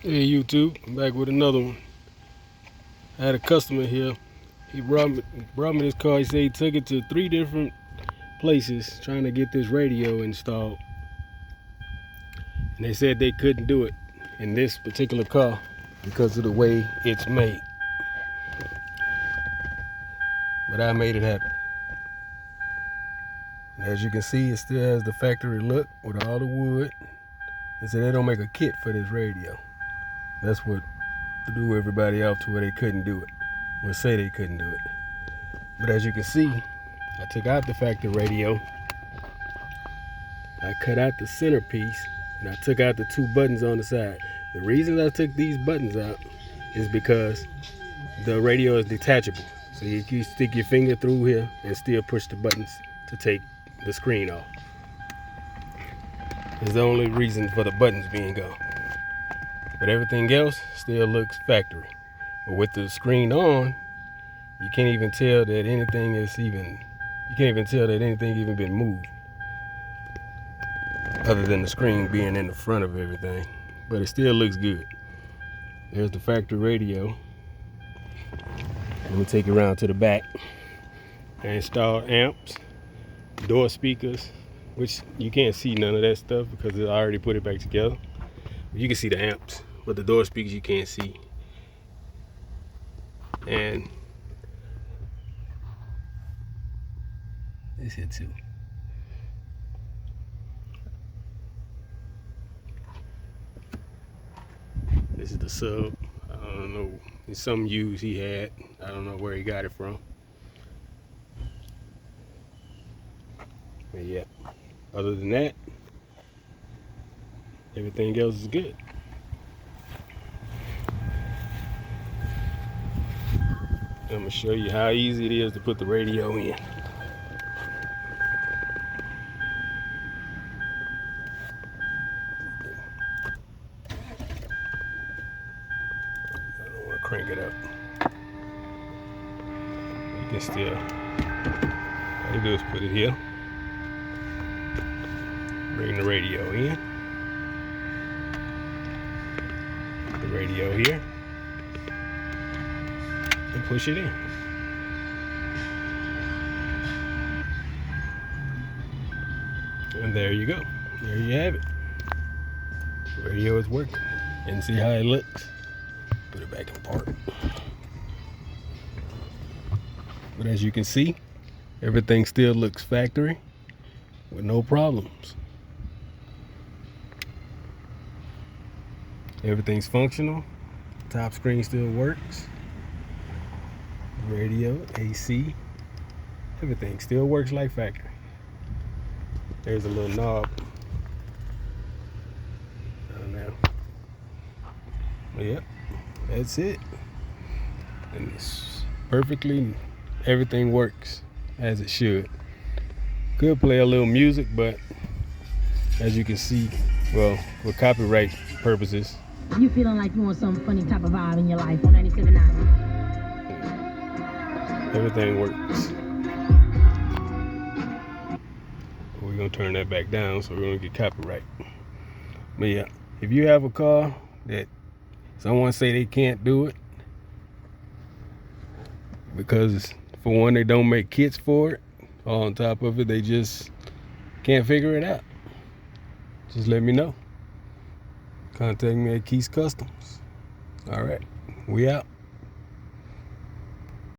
Hey YouTube, I'm back with another one. I had a customer here. He brought me this car. He said he took it to 3 different places trying to get this radio installed. And they said they couldn't do it in this particular car because of the way it's made. But I made it happen. And as you can see, it still has the factory look with all the wood. They said they don't make a kit for this radio. That's what threw everybody off to where they couldn't do it. Or say they couldn't do it. But as you can see, I took out the factory radio. I cut out the centerpiece and I took out the 2 buttons on the side. The reason I took these buttons out is because the radio is detachable. So you can stick your finger through here and still push the buttons to take the screen off. It's the only reason for the buttons being gone. But everything else still looks factory. But with the screen on, you can't even tell that anything even been moved. Other than the screen being in the front of everything. But it still looks good. There's the factory radio. Let me take you around to the back. I installed amps, door speakers, which you can't see none of that stuff because I already put it back together. You can see the amps, but the door speakers you can't see. And this here too. This is the sub. I don't know. It's some use he had. I don't know where he got it from. But yeah. Other than that, everything else is good. I'm gonna show you how easy it is to put the radio in. I don't want to crank it up. You can still, all you do is put it here. Bring the radio in. Put the radio here. And push it in. And there you go. There you have it. The radio is working. And see how it looks? Put it back in park. But as you can see, everything still looks factory with no problems. Everything's functional. Top screen still works. Radio, AC, everything still works like factory. There's a little knob down there. But yep, that's it. And it's perfectly, everything works as it should. Could play a little music, but as you can see, well, for copyright purposes. You feeling like you want some funny type of vibe in your life on 97.9? Everything works. We're gonna turn that back down so we're gonna get copyright. But yeah, if you have a car that someone say they can't do it because for one, they don't make kits for it, on top of it, they just can't figure it out, just let me know. Contact me at Keys Customs. All right, we out.